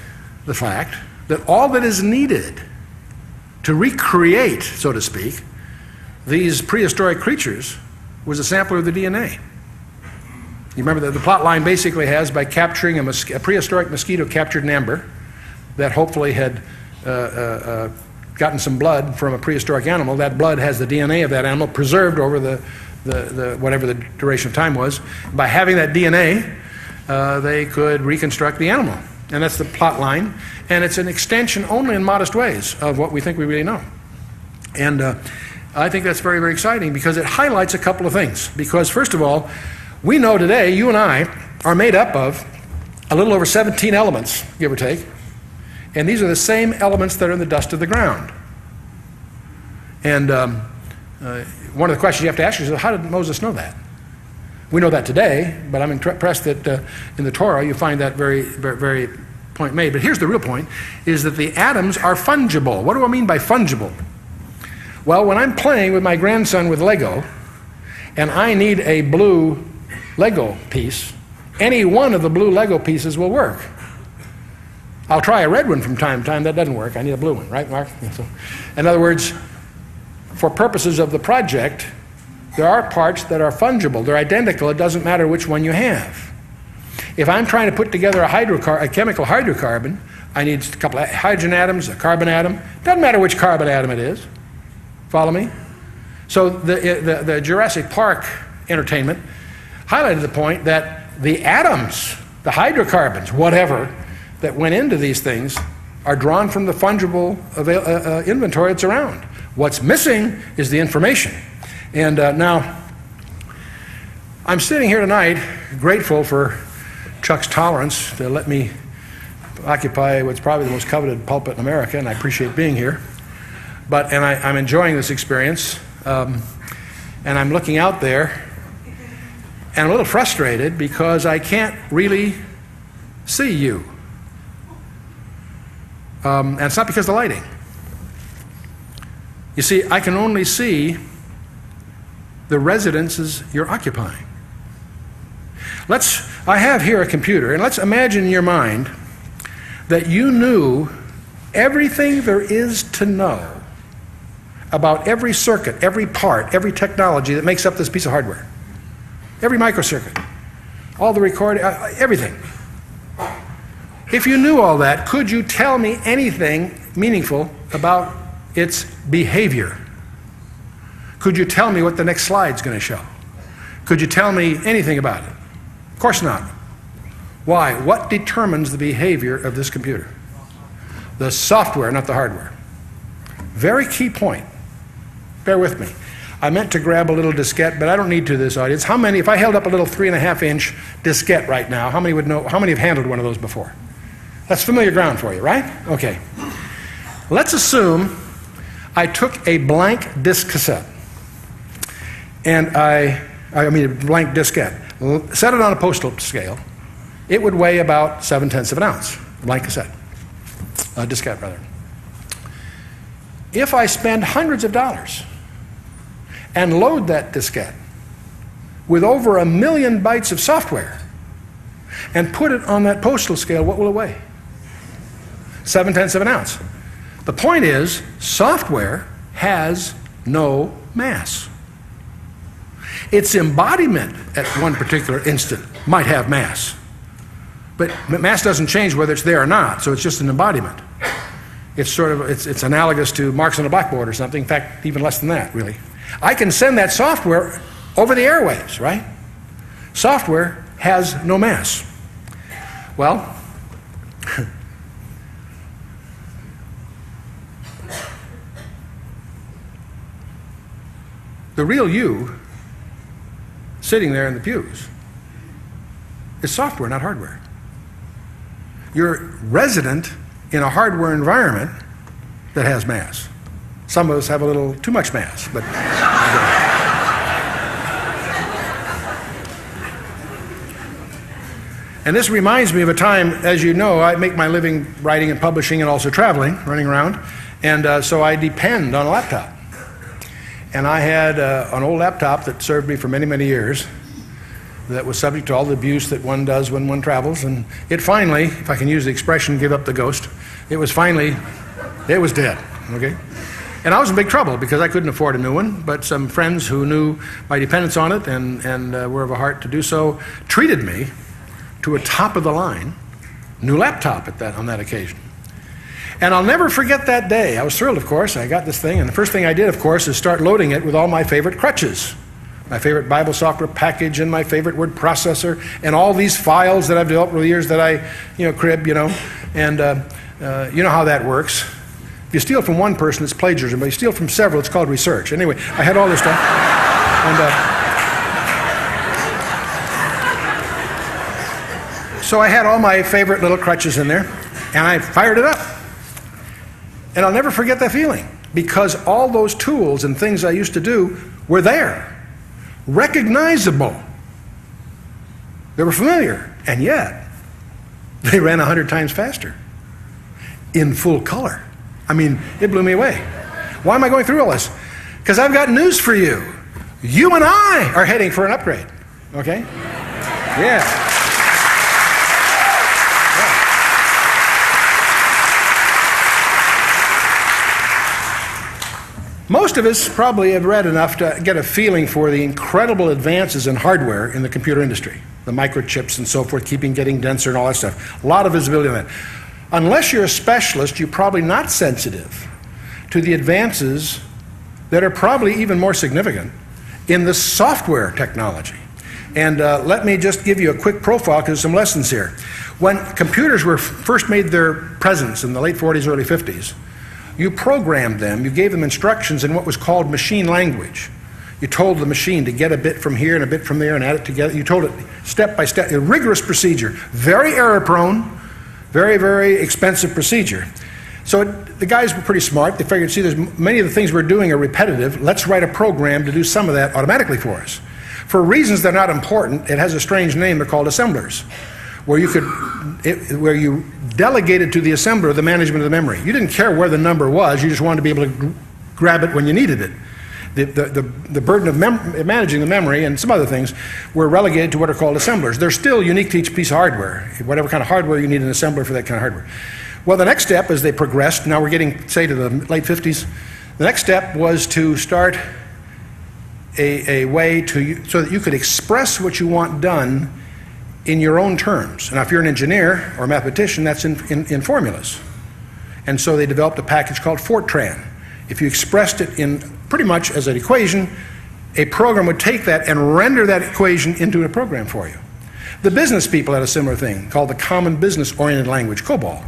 the fact that all that is needed to recreate, so to speak, these prehistoric creatures was a sampler of the DNA. You remember that the plot line basically has, by capturing a prehistoric mosquito captured in amber that hopefully had gotten some blood from a prehistoric animal, that blood has the DNA of that animal preserved over the whatever the duration of time was. By having that DNA, they could reconstruct the animal. And that's the plot line. And it's an extension only in modest ways of what we think we really know. And I think that's very, very exciting because it highlights a couple of things. Because first of all, we know today, you and I are made up of a little over 17 elements, give or take. And these are the same elements that are in the dust of the ground. And one of the questions you have to ask yourself is, how did Moses know that? We know that today, but I'm impressed that in the Torah you find that very, very, very point made. But here's the real point, is that the atoms are fungible. What do I mean by fungible? Well, when I'm playing with my grandson with Lego, and I need a blue Lego piece, any one of the blue Lego pieces will work. I'll try a red one from time to time. That doesn't work. I need a blue one, right, Mark? So, in other words, for purposes of the project, there are parts that are fungible. They're identical. It doesn't matter which one you have. If I'm trying to put together a chemical hydrocarbon, I need a couple of hydrogen atoms, a carbon atom. Doesn't matter which carbon atom it is. Follow me? So the Jurassic Park entertainment highlighted the point that the atoms, the hydrocarbons, whatever, that went into these things are drawn from the fungible inventory that's around. What's missing is the information. And now, I'm sitting here tonight grateful for Chuck's tolerance to let me occupy what's probably the most coveted pulpit in America, and I appreciate being here. I'm enjoying this experience, and I'm looking out there, and a little frustrated because I can't really see you. And it's not because of the lighting. You see, I can only see the residences you're occupying. I have here a computer, and let's imagine in your mind that you knew everything there is to know about every circuit, every part, every technology that makes up this piece of hardware. Every microcircuit, all the recording, everything. If you knew all that, could you tell me anything meaningful about its behavior? Could you tell me what the next slide's going to show? Could you tell me anything about it? Of course not. Why? What determines the behavior of this computer? The software, not the hardware. Very key point. Bear with me. I meant to grab a little diskette, but I don't need to this audience. How many, if I held up a little 3.5-inch diskette right now, how many would know, how many have handled one of those before? That's familiar ground for you, right? Okay. Let's assume I took a blank disk cassette, and I mean a blank diskette, set it on a postal scale. It would weigh about 7/10 of an ounce, blank cassette, diskette rather. If I spend hundreds of dollars and load that diskette with over 1 million bytes of software and put it on that postal scale, what will it weigh? 7/10 of an ounce. The point is, software has no mass. Its embodiment at one particular instant might have mass, but mass doesn't change whether it's there or not, so it's just an embodiment. It's sort of, it's analogous to marks on a blackboard or something, in fact, even less than that, really. I can send that software over the airwaves, right? Software has no mass. Well, the real you sitting there in the pews is software, not hardware. You're resident in a hardware environment that has mass. Some of us have a little too much mass, but and this reminds me of a time, as you know, I make my living writing and publishing and also traveling, running around, and so I depend on a laptop. And I had an old laptop that served me for many, many years that was subject to all the abuse that one does when one travels, and it finally, if I can use the expression, give up the ghost, it was dead, okay? And I was in big trouble because I couldn't afford a new one, but some friends who knew my dependence on it and were of a heart to do so treated me to a top-of-the-line new laptop on that occasion. And I'll never forget that day. I was thrilled, of course. I got this thing, and the first thing I did, of course, is start loading it with all my favorite crutches. My favorite Bible software package and my favorite word processor and all these files that I've developed over the years that I, crib, and you know how that works. If you steal from one person, it's plagiarism, but you steal from several, it's called research. Anyway, I had all this stuff. And so I had all my favorite little crutches in there, and I fired it up. And I'll never forget that feeling, because all those tools and things I used to do were there, recognizable. They were familiar, and yet they ran 100 times faster in full color. I mean, it blew me away. Why am I going through all this? Because I've got news for you. You and I are heading for an upgrade, okay? Yeah. Most of us probably have read enough to get a feeling for the incredible advances in hardware in the computer industry, the microchips and so forth, getting denser and all that stuff. A lot of visibility on that. Unless you're a specialist, you're probably not sensitive to the advances that are probably even more significant in the software technology. And let me just give you a quick profile, because there's some lessons here. When computers were first made their presence in the late 40s, early 50s, you programmed them, you gave them instructions in what was called machine language. You told the machine to get a bit from here and a bit from there and add it together. You told it step by step, a rigorous procedure, very error prone, very, very expensive procedure. So the guys were pretty smart. They figured, see, many of the things we're doing are repetitive. Let's write a program to do some of that automatically for us. For reasons that are not important, it has a strange name. They're called assemblers, where you delegated to the assembler the management of the memory. You didn't care where the number was. You just wanted to be able to grab it when you needed it. The burden of managing the memory and some other things were relegated to what are called assemblers. They're still unique to each piece of hardware, whatever kind of hardware you need an assembler for that kind of hardware. Well, the next step, as they progressed, now we're getting, say, to the late 50s, the next step was to start a way so that you could express what you want done in your own terms. Now, if you're an engineer or a mathematician, that's in formulas. And so they developed a package called Fortran. If you expressed it in pretty much as an equation, a program would take that and render that equation into a program for you. The business people had a similar thing called the Common Business-Oriented Language, COBOL.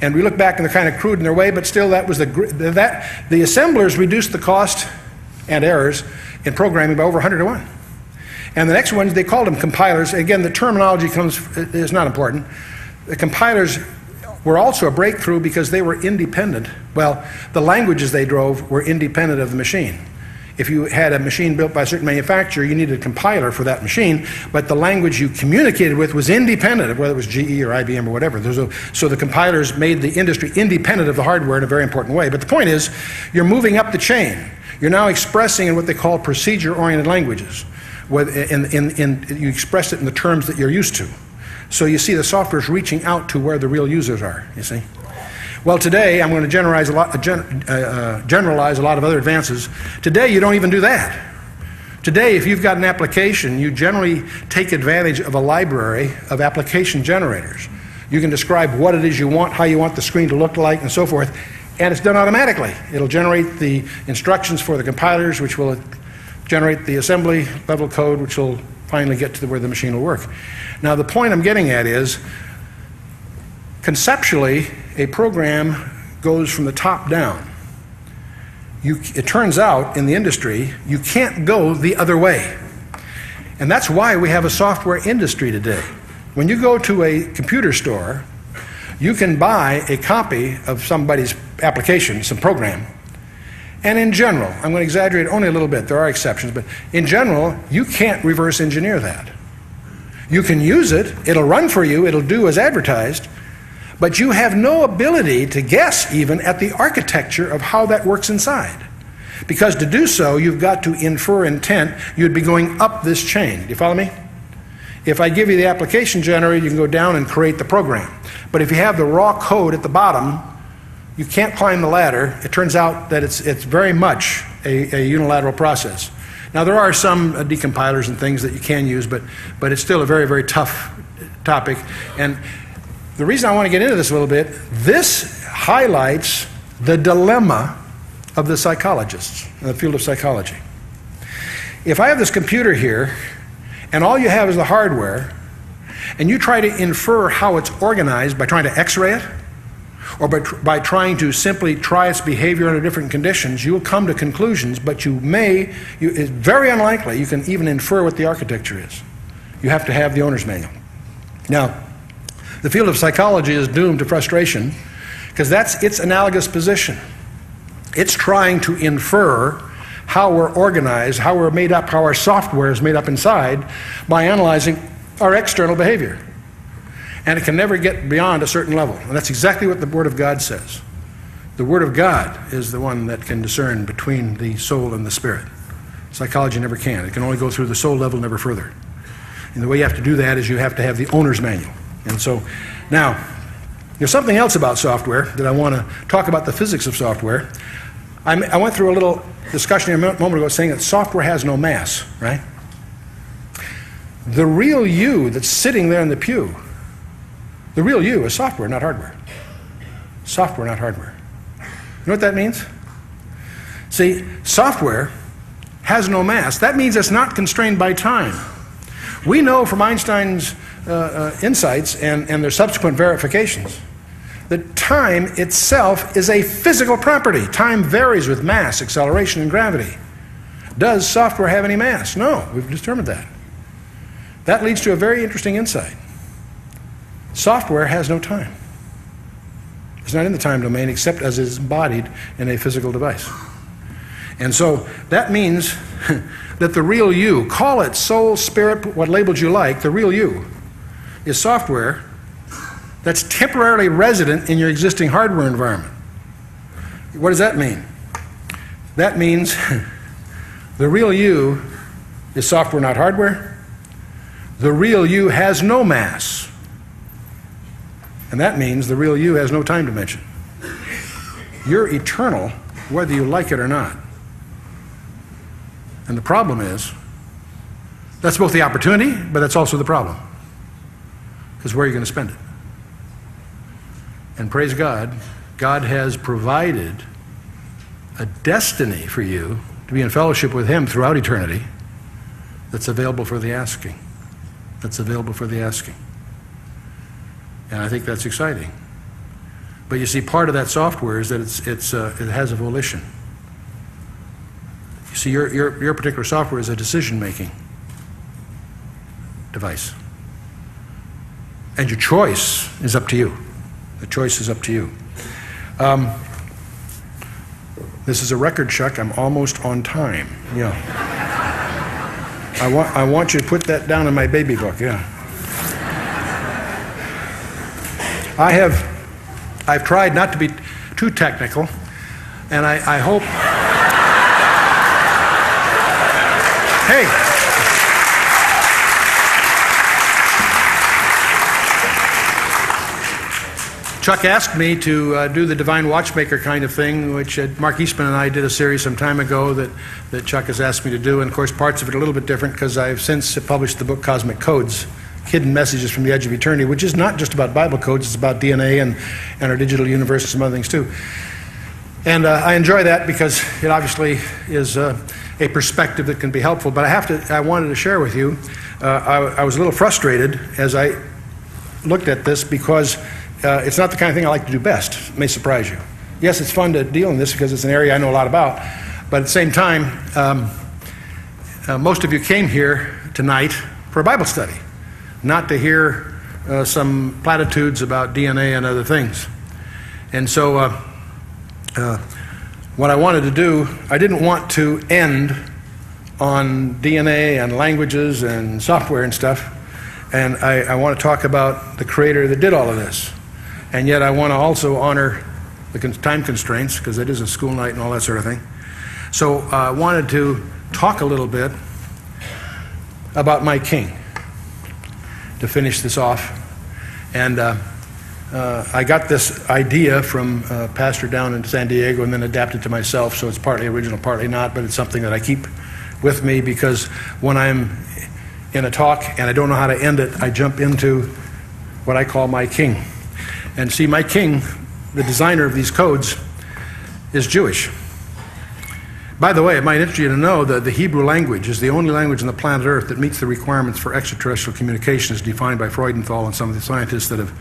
And we look back and they're kind of crude in their way, but still the assemblers reduced the cost and errors in programming by over 100 to 1. And the next ones, they called them compilers. Again, the terminology is not important. The compilers were also a breakthrough because they were independent. Well, the languages they drove were independent of the machine. If you had a machine built by a certain manufacturer, you needed a compiler for that machine, but the language you communicated with was independent of whether it was GE or IBM or whatever. So the compilers made the industry independent of the hardware in a very important way. But the point is, you're moving up the chain. You're now expressing in what they call procedure-oriented languages. You express it in the terms that you're used to. So you see the software is reaching out to where the real users are, you see. Well, today, I'm going to generalize a lot of other advances. Today, you don't even do that. Today, if you've got an application, you generally take advantage of a library of application generators. You can describe what it is you want, how you want the screen to look like, and so forth, and it's done automatically. It'll generate the instructions for the compilers, which will generate the assembly level code, which will finally get to where the machine will work. Now, the point I'm getting at is, conceptually, a program goes from the top down. It turns out, in the industry, you can't go the other way. And that's why we have a software industry today. When you go to a computer store, you can buy a copy of somebody's application, some program, and in general, I'm going to exaggerate only a little bit, there are exceptions, but in general, you can't reverse engineer that. You can use it, it'll run for you, it'll do as advertised, but you have no ability to guess even at the architecture of how that works inside. Because to do so, you've got to infer intent. You'd be going up this chain. Do you follow me? If I give you the application generator, you can go down and create the program. But if you have the raw code at the bottom, you can't climb the ladder. It turns out that it's very much a unilateral process. Now, there are some decompilers and things that you can use, but it's still a very, very tough topic. And the reason I want to get into this a little bit, this highlights the dilemma of the psychologists in the field of psychology. If I have this computer here, and all you have is the hardware, and you try to infer how it's organized by trying to x-ray it, or by trying to simply try its behavior under different conditions, you'll come to conclusions, but it's very unlikely you can even infer what the architecture is. You have to have the owner's manual. Now, the field of psychology is doomed to frustration because that's its analogous position. It's trying to infer how we're organized, how we're made up, how our software is made up inside by analyzing our external behavior. And it can never get beyond a certain level. And that's exactly what the Word of God says. The Word of God is the one that can discern between the soul and the spirit. Psychology never can. It can only go through the soul level, never further. And the way you have to do that is you have to have the owner's manual. And so, now, there's something else about software that I want to talk about, the physics of software. I went through a little discussion a moment ago saying that software has no mass, right? The real you that's sitting there in the pew, the real you is software, not hardware. Software, not hardware. You know what that means? See, software has no mass. That means it's not constrained by time. We know from Einstein's insights and their subsequent verifications that time itself is a physical property. Time varies with mass, acceleration, and gravity. Does software have any mass? No, we've determined that. That leads to a very interesting insight. Software has no time. It's not in the time domain except as is embodied in a physical device. And so that means that the real you, call it soul, spirit, what labels you like, the real you is software that's temporarily resident in your existing hardware environment. What does that mean? That means the real you is software, not hardware. The real you has no mass. And that means the real you has no time dimension. You're eternal, whether you like it or not. And the problem is, that's both the opportunity, but that's also the problem. Because where are you going to spend it? And praise God, God has provided a destiny for you to be in fellowship with Him throughout eternity that's available for the asking. That's available for the asking. And I think that's exciting. But you see, part of that software is that it has a volition. You see, your particular software is a decision-making device. And your choice is up to you. The choice is up to you. This is a record, Chuck. I'm almost on time. Yeah. I want you to put that down in my baby book. Yeah. I've tried not to be too technical, and I hope. Hey. Chuck asked me to do the Divine Watchmaker kind of thing, which Mark Eastman and I did a series some time ago that Chuck has asked me to do. And of course, parts of it are a little bit different because I've since published the book Cosmic Codes, Hidden Messages from the Edge of Eternity, which is not just about Bible codes, it's about DNA and our digital universe and some other things too. And I enjoy that because it obviously is a perspective that can be helpful. But I wanted to share with you, I was a little frustrated as I looked at this because it's not the kind of thing I like to do best. It may surprise you. Yes, it's fun to deal in this because it's an area I know a lot about. But at the same time, most of you came here tonight for a Bible study, not to hear some platitudes about DNA and other things. And so what I wanted to do, I didn't want to end on DNA and languages and software and stuff. And I want to talk about the Creator that did all of this. And yet I want to also honor the time constraints, because it is a school night and all that sort of thing. So I wanted to talk a little bit about my King to finish this off. And I got this idea from a pastor down in San Diego and then adapted to myself, so it's partly original, partly not, but it's something that I keep with me because when I'm in a talk and I don't know how to end it, I jump into what I call my King. And see, my King, the designer of these codes, is Jewish. By the way, it might interest you to know that the Hebrew language is the only language on the planet Earth that meets the requirements for extraterrestrial communication as defined by Freudenthal and some of the scientists that have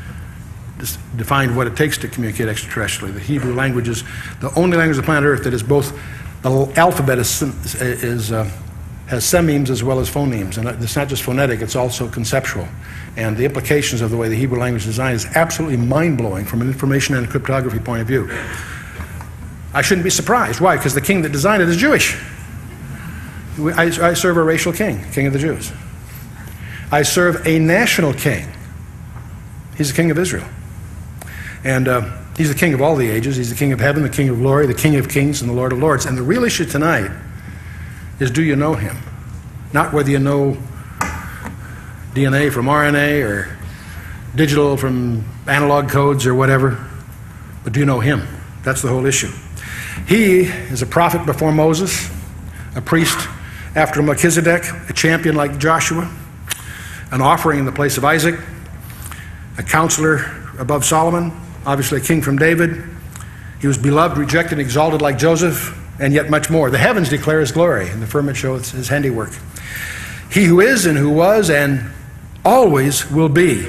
defined what it takes to communicate extraterrestrially. The Hebrew language is the only language on the planet Earth that is both, the alphabet has sememes as well as phonemes. And it's not just phonetic, it's also conceptual. And the implications of the way the Hebrew language is designed is absolutely mind-blowing from an information and cryptography point of view. I shouldn't be surprised. Why? Because the king that designed it is Jewish. I serve a racial king, king of the Jews. I serve a national king. He's the king of Israel. And he's the king of all the ages. He's the king of heaven, the king of glory, the king of kings, and the Lord of lords. And the real issue tonight is, do you know him? Not whether you know DNA from RNA or digital from analog codes or whatever, but do you know him? That's the whole issue. He is a prophet before Moses, a priest after Melchizedek, a champion like Joshua, an offering in the place of Isaac, a counselor above Solomon, obviously a king from David. He was beloved, rejected, exalted like Joseph, and yet much more. The heavens declare his glory, and the firmament shows his handiwork. He who is and who was and always will be.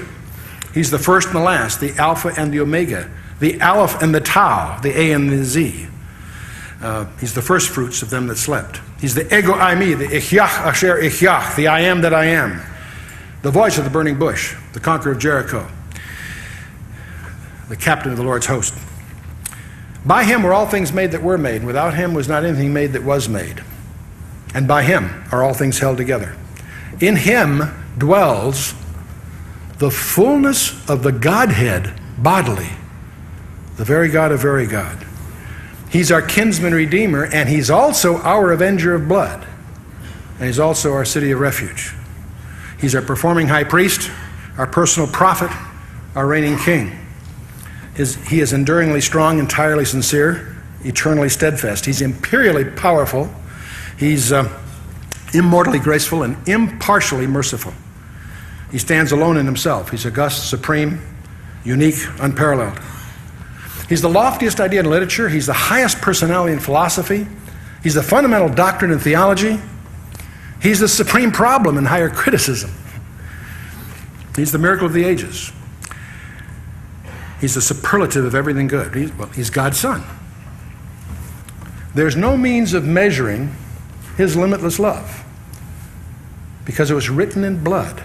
He's the first and the last, the Alpha and the Omega, the Aleph and the Tau, the A and the Z. He's the first fruits of them that slept. He's the Ego Eimi, the Ichyach Asher Ichyach, the I am that I am, the voice of the burning bush, the conqueror of Jericho, the captain of the Lord's host. By him were all things made that were made. Without him was not anything made that was made. And by him are all things held together. In him dwells the fullness of the Godhead bodily, the very God of very God. He's our kinsman redeemer, and he's also our avenger of blood. And he's also our city of refuge. He's our performing high priest, our personal prophet, our reigning king. He is enduringly strong, entirely sincere, eternally steadfast. He's imperially powerful. He's immortally graceful and impartially merciful. He stands alone in himself. He's august, supreme, unique, unparalleled. He's the loftiest idea in literature. He's the highest personality in philosophy. He's the fundamental doctrine in theology. He's the supreme problem in higher criticism. He's the miracle of the ages. He's the superlative of everything good. He's God's Son. There's no means of measuring his limitless love because it was written in blood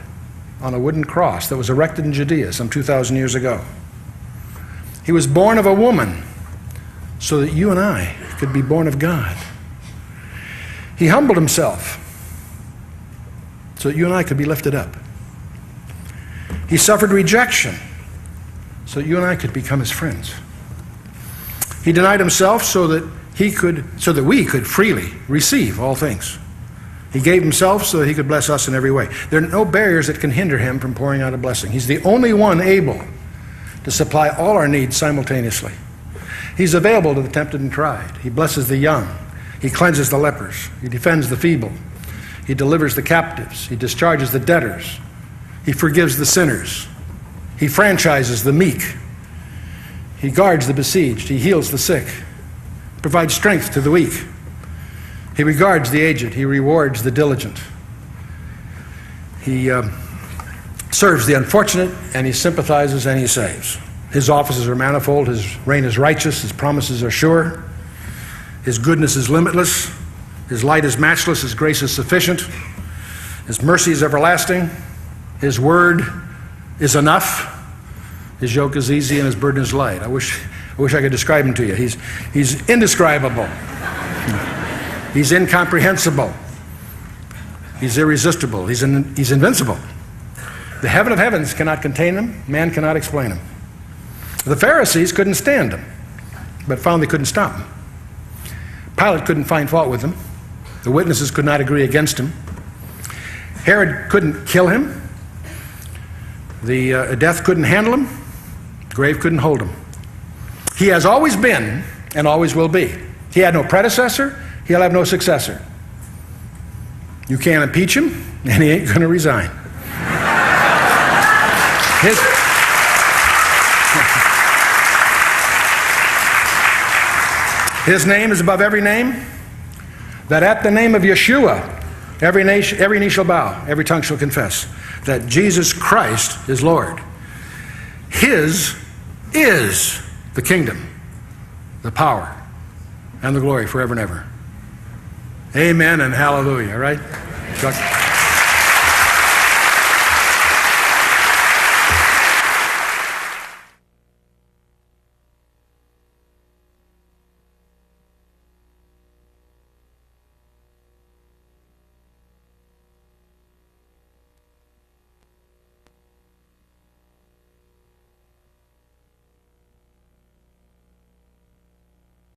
on a wooden cross that was erected in Judea some 2,000 years ago. He was born of a woman so that you and I could be born of God. He humbled himself so that you and I could be lifted up. He suffered rejection so that you and I could become his friends. He denied himself so that we could freely receive all things. He gave himself so that he could bless us in every way. There are no barriers that can hinder him from pouring out a blessing. He's the only one able to supply all our needs simultaneously. He's available to the tempted and tried. He blesses the young. He cleanses the lepers. He defends the feeble. He delivers the captives. He discharges the debtors. He forgives the sinners. He franchises the meek. He guards the besieged. He heals the sick. Provides strength to the weak. He regards the aged. He rewards the diligent. He serves the unfortunate, and he sympathizes and he saves. His offices are manifold. His reign is righteous. His promises are sure. His goodness is limitless. His light is matchless. His grace is sufficient. His mercy is everlasting. His word is enough. His yoke is easy and his burden is light. I wish I could describe him to you. He's indescribable. He's incomprehensible. He's irresistible. He's invincible. The heaven of heavens cannot contain him. Man cannot explain him. The Pharisees couldn't stand him, but found they couldn't stop him. Pilate couldn't find fault with him. The witnesses could not agree against him. Herod couldn't kill him. The death couldn't handle him. The grave couldn't hold him. He has always been and always will be. He had no predecessor. He'll have no successor. You can't impeach him, and he ain't going to resign. His name is above every name, that at the name of Yeshua, every knee shall bow, every tongue shall confess that Jesus Christ is Lord. His is the kingdom, the power, and the glory forever and ever. Amen and hallelujah, right? Chuck?